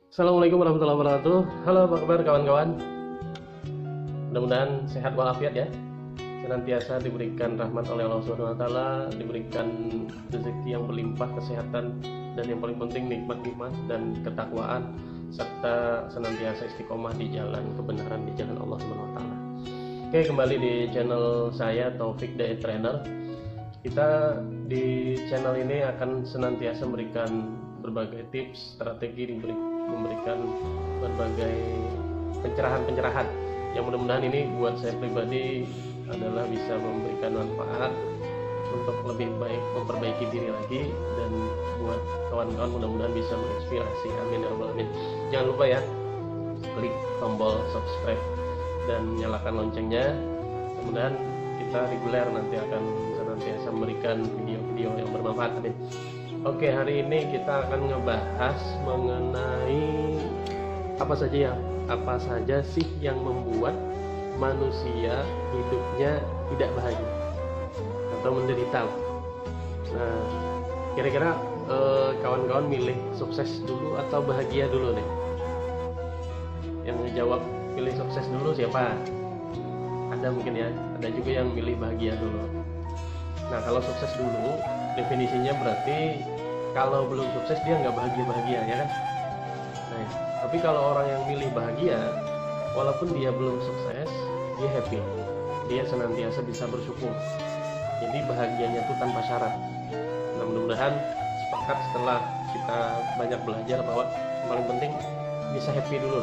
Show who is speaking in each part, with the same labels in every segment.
Speaker 1: Assalamualaikum warahmatullahi wabarakatuh. Halo, apa kabar kawan-kawan? Mudah-mudahan sehat walafiat ya. Senantiasa diberikan rahmat oleh Allah Subhanahu wa taala, diberikan rezeki yang berlimpah, kesehatan, dan yang paling penting nikmat-nikmat dan ketakwaan, serta senantiasa istiqomah di jalan kebenaran, di jalan Allah Subhanahu wa taala. Oke, kembali di channel saya Taufik The Trainer. Kita di channel ini akan senantiasa memberikan berbagai tips, strategi, memberikan berbagai pencerahan-pencerahan yang mudah-mudahan ini buat saya pribadi adalah bisa memberikan manfaat untuk lebih baik memperbaiki diri lagi, dan buat kawan-kawan mudah-mudahan bisa menginspirasi. Amin ya rabbal alamin. Jangan lupa ya, klik tombol subscribe dan nyalakan loncengnya. Mudah-mudahan kita reguler nanti akan senantiasa memberikan video-video yang bermanfaat. Amin. Oke, hari ini kita akan ngebahas mengenai apa saja sih yang membuat manusia hidupnya tidak bahagia atau menderita. Nah, kira-kira kawan-kawan milih sukses dulu atau bahagia dulu nih? Yang menjawab pilih sukses dulu siapa? Ada mungkin ya, ada juga yang milih bahagia dulu. Nah, kalau sukses dulu definisinya berarti kalau belum sukses dia nggak bahagia ya kan. Nah, tapi kalau orang yang milih bahagia, walaupun dia belum sukses, dia happy, dia senantiasa bisa bersyukur. Jadi bahagianya itu tanpa syarat. Nah, mudah-mudahan sepakat setelah kita banyak belajar bahwa yang paling penting bisa happy dulu,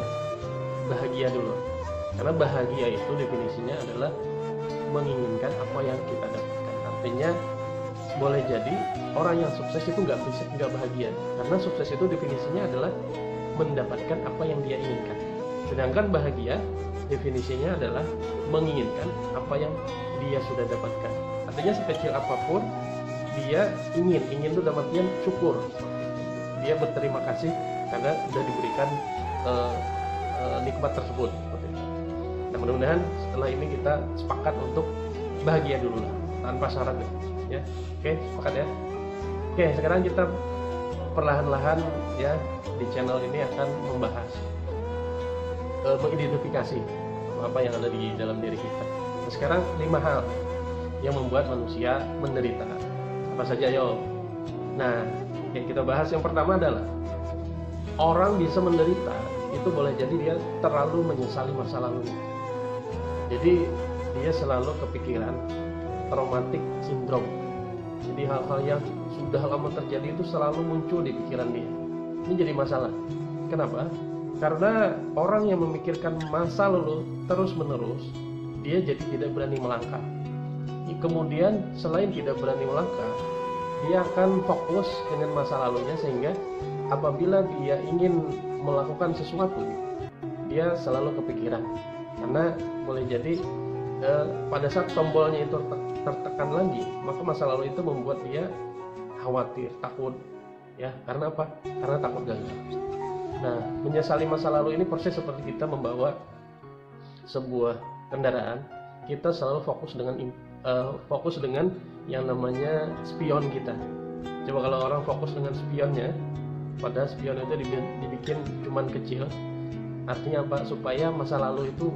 Speaker 1: bahagia dulu. Karena bahagia itu definisinya adalah menginginkan apa yang kita dapatkan. Artinya boleh jadi orang yang sukses itu nggak bahagia, karena sukses itu definisinya adalah mendapatkan apa yang dia inginkan. Sedangkan bahagia definisinya adalah menginginkan apa yang dia sudah dapatkan. Artinya sekecil apapun dia ingin itu dalam artian syukur. Dia berterima kasih karena sudah diberikan nikmat tersebut. Nah, mudah-mudahan setelah ini kita sepakat untuk bahagia dulu lah, tanpa syarat ya. Oke, sepakat ya. Oke, sekarang kita perlahan-lahan ya di channel ini akan membahas mengidentifikasi apa yang ada di dalam diri kita. Nah, sekarang 5 hal yang membuat manusia menderita. Apa saja yo? Nah, kita bahas. Yang pertama adalah orang bisa menderita itu boleh jadi dia terlalu menyesali masa lalunya. Jadi dia selalu kepikiran traumatic syndrome. Jadi hal-hal yang sudah lama terjadi itu selalu muncul di pikiran dia. Ini jadi masalah. Kenapa? Karena orang yang memikirkan masa lalu terus-menerus, dia jadi tidak berani melangkah. Kemudian selain tidak berani melangkah, dia akan fokus dengan masa lalunya, sehingga apabila dia ingin melakukan sesuatu, dia selalu kepikiran. Karena boleh jadi pada saat tombolnya itu tertekan lagi, maka masa lalu itu membuat dia khawatir, takut ya. Karena apa? Karena takut gagal. Nah, menyesali masa lalu ini persis seperti kita membawa sebuah kendaraan. Kita selalu fokus dengan yang namanya spion kita. Coba kalau orang fokus dengan spionnya, pada spion itu dibikin cuman kecil. Artinya apa? Supaya masa lalu itu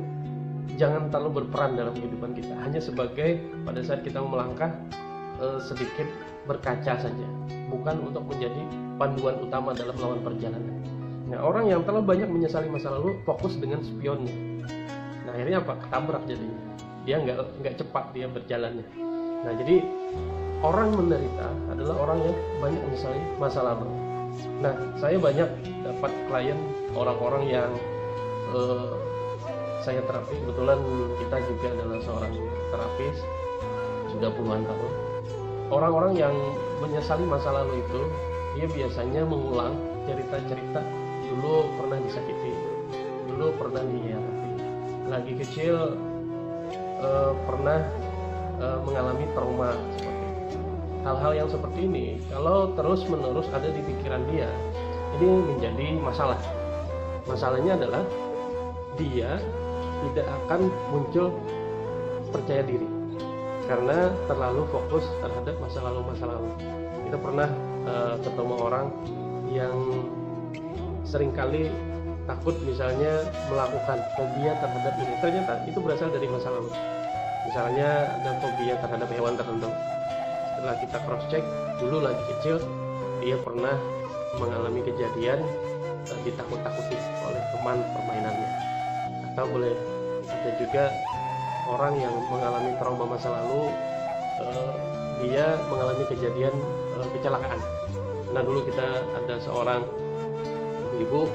Speaker 1: jangan terlalu berperan dalam kehidupan kita, hanya sebagai pada saat kita melangkah sedikit berkaca saja, bukan untuk menjadi panduan utama dalam melawan perjalanan. Nah, orang yang terlalu banyak menyesali masa lalu fokus dengan spionnya. Nah, akhirnya apa? Ketabrak jadinya. Dia nggak cepat dia berjalannya. Nah, jadi orang menderita adalah orang yang banyak menyesali masa lalu. Nah, saya banyak dapat klien orang-orang yang saya terapi. Kebetulan kita juga adalah seorang terapis sudah puluhan tahun. Orang-orang yang menyesali masa lalu itu, dia biasanya mengulang cerita-cerita dulu pernah disakiti, dulu pernah dihianati, lagi kecil pernah mengalami trauma seperti itu. Hal-hal yang seperti ini kalau terus-menerus ada di pikiran dia, ini menjadi masalah. Masalahnya adalah dia tidak akan muncul percaya diri karena terlalu fokus terhadap masa lalu. Kita pernah ketemu orang yang seringkali takut misalnya melakukan fobia terhadap ini, ternyata itu berasal dari masa lalu. Misalnya ada fobia terhadap hewan tertentu, setelah kita cross check, dulu lagi kecil dia pernah mengalami kejadian ditakut-takuti oleh teman permainannya, atau boleh ada juga orang yang mengalami trauma masa lalu, dia mengalami kejadian kecelakaan. Nah dulu kita ada seorang ibu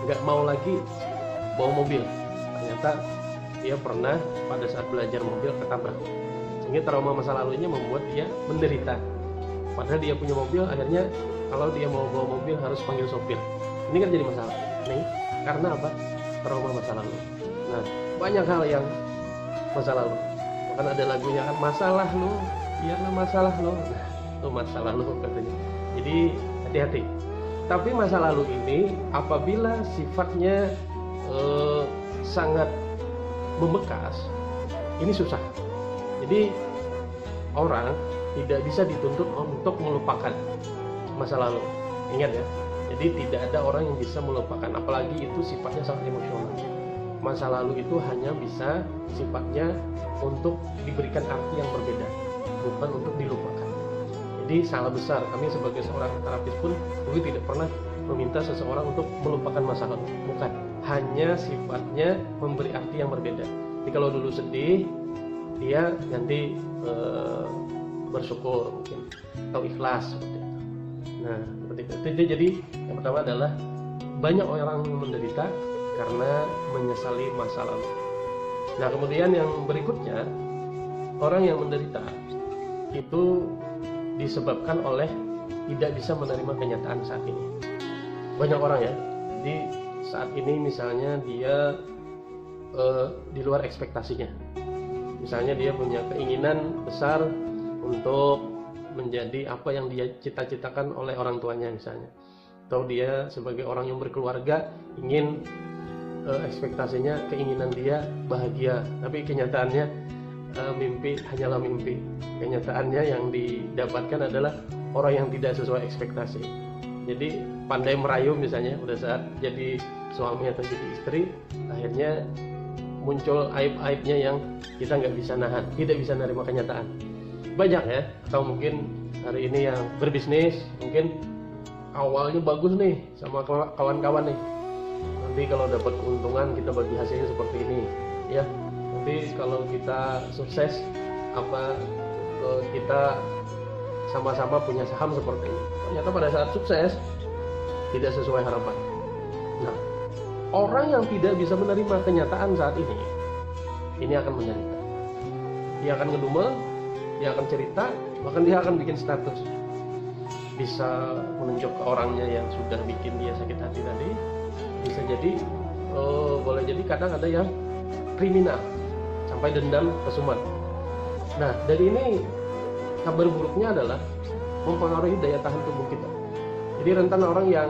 Speaker 1: nggak mau lagi bawa mobil, ternyata dia pernah pada saat belajar mobil ketabrak, sehingga trauma masa lalunya membuat dia menderita. Padahal dia punya mobil, akhirnya kalau dia mau bawa mobil harus panggil sopir. Ini kan jadi masalah. Nih, karena apa? Trauma masa lalu. Nah, banyak hal yang masa lalu. Bahkan ada lagunya kan, masalah lo, biarlah masalah lo. Nah, itu masa lalu katanya. Jadi hati-hati. Tapi masa lalu ini apabila sifatnya sangat membekas, ini susah. Jadi orang tidak bisa dituntut untuk melupakan masa lalu. Ingat ya, jadi tidak ada orang yang bisa melupakan, apalagi itu sifatnya sangat emosional. Masa lalu itu hanya bisa sifatnya untuk diberikan arti yang berbeda, bukan untuk dilupakan. Jadi salah besar, kami sebagai seorang terapis pun dulu tidak pernah meminta seseorang untuk melupakan masa lalu, bukan. Hanya sifatnya memberi arti yang berbeda. Jadi kalau dulu sedih, dia ganti bersyukur mungkin, atau ikhlas seperti itu. Nah seperti itu. Jadi yang pertama adalah banyak orang yang menderita karena menyesali masa lalu. Nah kemudian yang berikutnya, orang yang menderita itu disebabkan oleh tidak bisa menerima kenyataan saat ini. Banyak orang ya, jadi saat ini misalnya dia di luar ekspektasinya. Misalnya dia punya keinginan besar untuk menjadi apa yang dia cita-citakan oleh orang tuanya misalnya, atau dia sebagai orang yang berkeluarga ingin ekspektasinya, keinginan dia bahagia, tapi kenyataannya mimpi hanyalah mimpi. Kenyataannya yang didapatkan adalah orang yang tidak sesuai ekspektasi. Jadi pandai merayu misalnya, pada saat jadi suami atau jadi istri, akhirnya muncul aib-aibnya yang kita nggak bisa nahan, tidak bisa menerima kenyataan. Banyak ya, atau mungkin hari ini yang berbisnis, mungkin awalnya bagus nih sama kawan-kawan nih, nanti kalau dapat keuntungan kita bagi hasilnya seperti ini ya, nanti kalau kita sukses kita sama-sama punya saham seperti ini. Ternyata pada saat sukses tidak sesuai harapan. Nah, orang yang tidak bisa menerima kenyataan saat ini akan menderita. Dia akan ngedumel, dia akan cerita, bahkan dia akan bikin status. Bisa menunjuk ke orangnya yang sudah bikin dia sakit hati tadi. Bisa jadi, boleh jadi kadang ada yang kriminal, sampai dendam kesumat. Nah, dari ini kabar buruknya adalah mempengaruhi daya tahan tubuh kita. Jadi rentan orang yang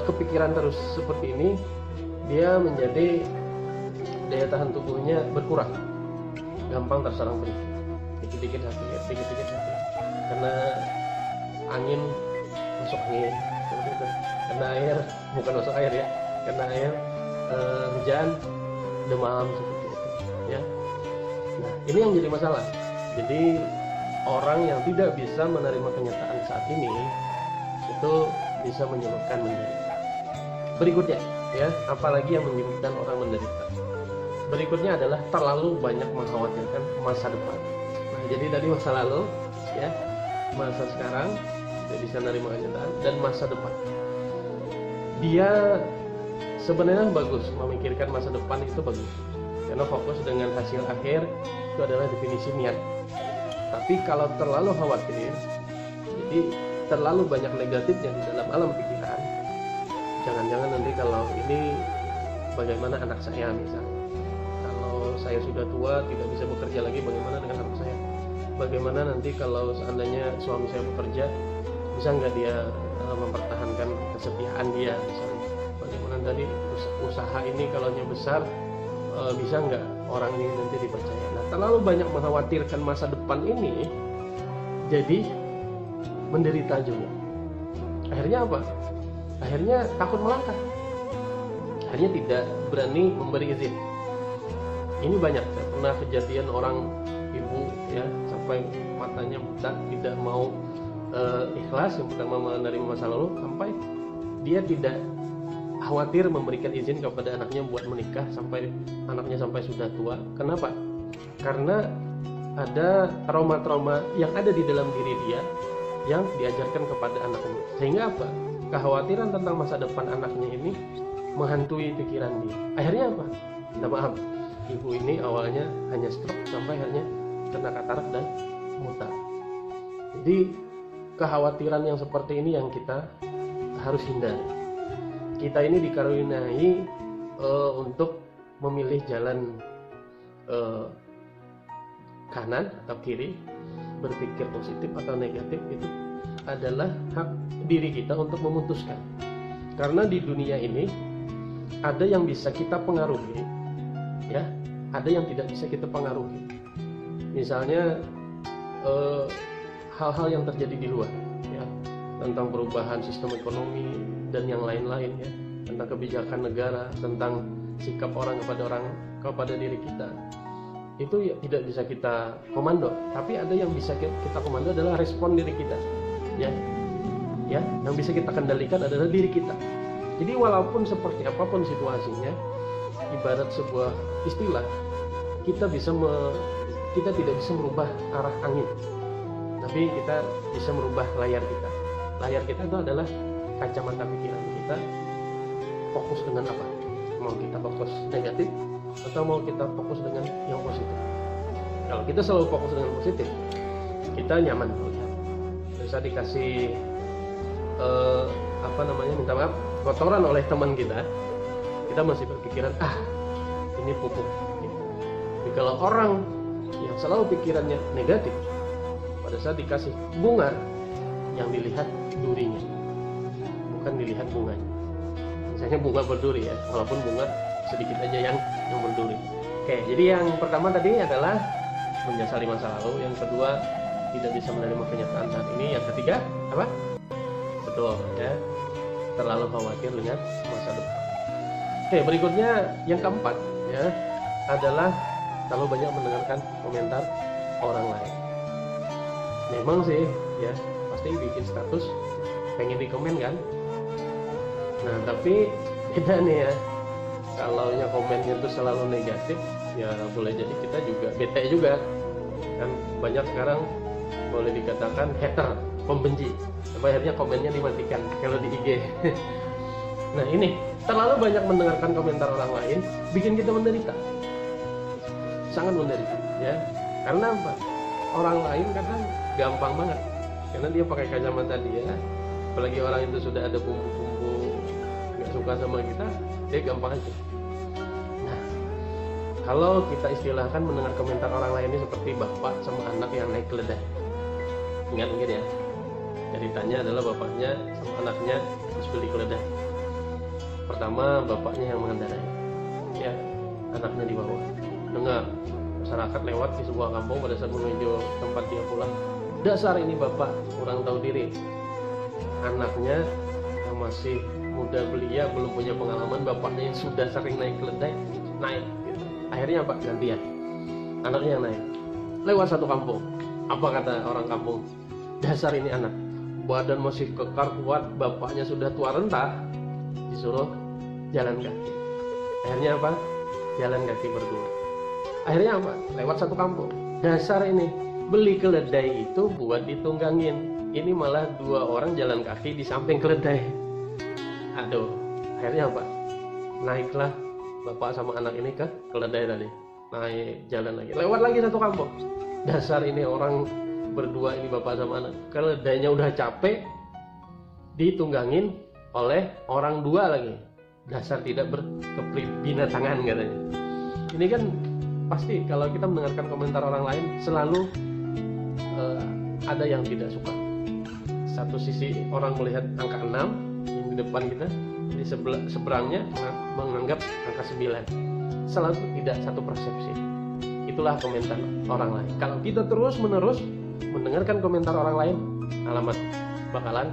Speaker 1: kepikiran terus seperti ini, dia menjadi daya tahan tubuhnya berkurang, gampang terserang penyakit, dikit-dikit sakit, karena angin masuk angin, kena air, bukan masuk air ya, kena air, hujan, demam seperti itu, ya. Nah ini yang jadi masalah. Jadi orang yang tidak bisa menerima kenyataan saat ini itu bisa menyebabkan menderita. Berikutnya ya, apalagi yang menyebabkan orang menderita. Berikutnya adalah terlalu banyak mengkhawatirkan masa depan. Nah, jadi tadi masa lalu ya, masa sekarang tidak bisa menerima kenyataan, dan masa depan. Dia sebenarnya bagus memikirkan masa depan, itu bagus, karena fokus dengan hasil akhir itu adalah definisi niat. Tapi kalau terlalu khawatir, jadi terlalu banyak negatifnya di dalam alam pikiran, jangan-jangan nanti kalau ini bagaimana anak saya misalnya, kalau saya sudah tua tidak bisa bekerja lagi, bagaimana dengan anak saya, bagaimana nanti kalau seandainya suami saya bekerja, bisa nggak dia mempertahankan kesetiaan dia misalnya, bagaimana tadi usaha ini kalau besar, bisa nggak orang ini nanti dipercaya. Nah, terlalu banyak mengkhawatirkan masa depan ini jadi menderita juga. Akhirnya apa? akhirnya takut melangkah, akhirnya tidak berani memberi izin. Ini banyak, pernah kejadian orang ibu ya sampai matanya buta, tidak mau ikhlas yang pertama menerima masa lalu, sampai dia tidak khawatir memberikan izin kepada anaknya buat menikah sampai anaknya sampai sudah tua. Kenapa? Karena ada trauma-trauma yang ada di dalam diri dia yang diajarkan kepada anaknya, sehingga apa? Kekhawatiran tentang masa depan anaknya ini menghantui pikiran dia. Akhirnya apa? Minta maaf, ibu ini awalnya hanya stroke sampai akhirnya kena katarak dan buta. Jadi kekhawatiran yang seperti ini yang kita harus hindari. Kita ini dikaruniai untuk memilih jalan kanan atau kiri, berpikir positif atau negatif, itu adalah hak diri kita untuk memutuskan. Karena di dunia ini ada yang bisa kita pengaruhi, ya, ada yang tidak bisa kita pengaruhi. Misalnya hal-hal yang terjadi di luar, ya, tentang perubahan sistem ekonomi dan yang lain-lain, ya, tentang kebijakan negara, tentang sikap orang kepada diri kita, itu ya tidak bisa kita komando. Tapi ada yang bisa kita komando adalah respon diri kita, ya, yang bisa kita kendalikan adalah diri kita. Jadi walaupun seperti apapun situasinya, ibarat sebuah istilah, kita tidak bisa merubah arah angin, tapi kita bisa merubah layar kita. Layar kita itu adalah kacamata pikiran kita. Fokus dengan apa? Mau kita fokus negatif atau mau kita fokus dengan yang positif? Kalau kita selalu fokus dengan positif, kita nyaman. Bisa dikasih minta maaf, kotoran oleh teman kita masih berpikiran ini pupuk. Jadi kalau orang yang selalu pikirannya negatif, pada saat dikasih bunga, yang dilihat durinya, bukan dilihat bunganya. Misalnya bunga berduri, ya, walaupun bunga sedikit aja yang berduri. Oke, jadi yang pertama tadi adalah menyesali masa lalu, yang kedua tidak bisa menerima kenyataan saat ini, yang ketiga apa? Betul, ya, terlalu khawatir dengan masa depan. Oke, berikutnya yang keempat, ya, adalah terlalu banyak mendengarkan komentar orang lain. Memang sih, ya, pasti bikin status pengen dikomen kan. Nah, tapi beda nih, ya, kalau komennya itu selalu negatif, ya boleh jadi kita juga bete juga kan. Banyak sekarang boleh dikatakan hater, pembenci, sampai akhirnya komennya dimatikan kalau di IG. Nah, ini terlalu banyak mendengarkan komentar orang lain bikin kita menderita, sangat menderita, ya. Karena apa? Orang lain kadang gampang banget, karena dia pakai kacamata dia, apalagi orang itu sudah ada bumbu-bumbu nggak suka sama kita, dia gampang aja. Nah, kalau kita istilahkan mendengar komentar orang lain ini seperti bapak sama anak yang naik keledai. Ingat mungkin, ya, ceritanya adalah bapaknya sama anaknya habis beli keledai. Pertama bapaknya yang mengendarai, ya, anaknya di bawah. Dengar masyarakat lewat di sebuah kampung pada saat menuju tempat dia pulang, dasar ini bapak kurang tahu diri. Anaknya yang masih muda belia, belum punya pengalaman, bapaknya yang sudah sering naik keledai naik, gitu. Akhirnya pak gantian, anaknya yang naik. Lewat satu kampung, apa kata orang kampung? Dasar ini anak, badan masih kekar kuat, bapaknya sudah tua renta, disuruh jalan kaki. Akhirnya apa? Jalan kaki berdua. Akhirnya apa? Lewat satu kampung. Dasar ini, beli keledai itu buat ditunggangin, ini malah dua orang jalan kaki di samping keledai. Aduh, akhirnya apa? Naiklah bapak sama anak ini ke keledai tadi, naik jalan lagi, lewat lagi satu kampung. Dasar ini orang berdua ini, bapak sama anak, keledainya udah capek ditunggangin oleh orang dua lagi. Dasar tidak berkebinatangan katanya. Ini kan pasti kalau kita mendengarkan komentar orang lain selalu ada yang tidak suka. Satu sisi orang melihat angka 6 yang di depan kita, di seberangnya menganggap angka 9. Selalu tidak satu persepsi. Itulah komentar orang lain. Kalau kita terus menerus mendengarkan komentar orang lain, alamat bakalan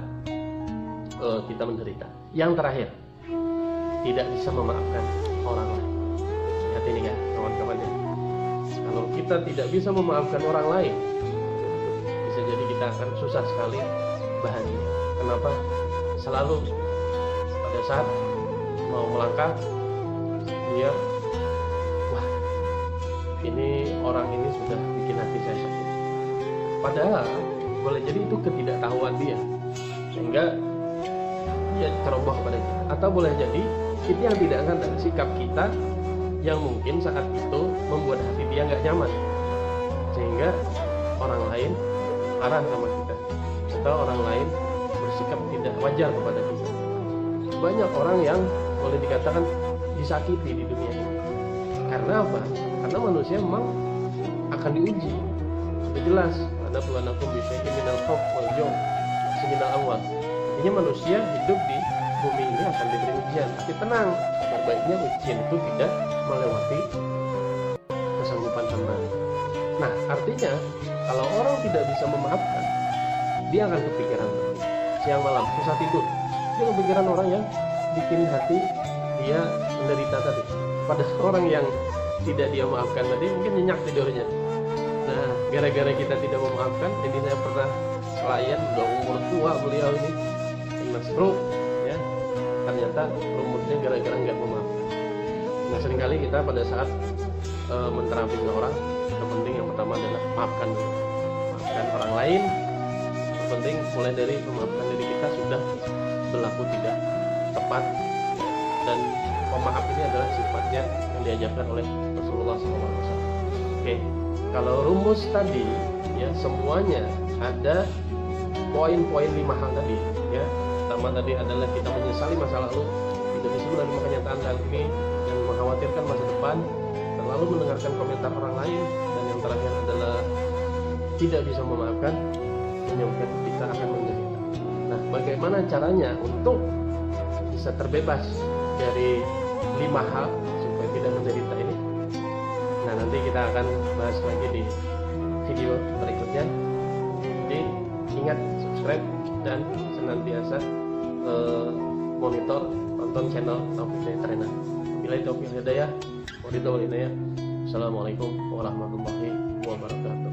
Speaker 1: kita menderita. Yang terakhir, tidak bisa memaafkan orang lain. Lihat ini ya kawan-kawan ya. Kalau kita tidak bisa memaafkan orang lain, bisa jadi kita akan susah sekali bahagia. Kenapa? Selalu pada saat mau melangkah, dia, wah, ini orang ini sudah bikin hati saya sakit. Padahal boleh jadi itu ketidaktahuan dia, sehingga dia ceroboh kepada kita. Atau boleh jadi itu yang tidak sadar, sikap kita yang mungkin saat itu membuat hati dia nggak nyaman, sehingga orang lain marah sama kita, atau orang lain bersikap tidak wajar kepada kita. Banyak orang yang boleh dikatakan disakiti di dunia ini. Karena apa? Karena manusia memang akan diuji. Sudah jelas, ada pelanakum bisyai'in minal khauf wal jum' seminal awal. Artinya manusia hidup di bumi ini akan diberi ujian, tapi tenang, sebaiknya ujian itu tidak melewati kesanggupan tenang. Nah, artinya kalau orang tidak bisa memaafkan, dia akan kepikiran siang malam, susah tidur. Dia kepikiran orang yang bikin hati dia menderita tadi. Padahal orang yang tidak dia maafkan tadi mungkin nyenyak tidurnya. Nah, gara-gara kita tidak memaafkan, jadi saya pernah klien udah umur tua beliau ini kena stroke, ya. Ternyata rumusnya gara-gara nggak memaafkan. Nah, seringkali kita pada saat menterapi orang, yang penting yang pertama adalah maafkan dulu. Maafkan orang lain. Yang penting mulai dari memaafkan diri kita sudah berlaku tidak tepat, dan pemaaf ini adalah sifatnya yang diajarkan oleh Rasulullah SAW. Oke, kalau rumus tadi ya semuanya ada poin-poin 5 hal tadi ya. Pertama tadi adalah kita menyesali masa lalu, tidak bisa menerima kenyataan saat ini, dan mengkhawatirkan masa depan, terlalu mendengarkan komentar orang lain, dan yang terakhir adalah tidak bisa memaafkan, menyebabkan kita akan menderita. Nah, bagaimana caranya untuk bisa terbebas dari 5 hal supaya tidak menderita ini? Nah, nanti kita akan bahas lagi di video berikutnya. Jadi ingat subscribe dan senantiasa monitor, tonton channel Taufik Trainer. Bila Taufik Hidayah, Assalamualaikum warahmatullahi wabarakatuh.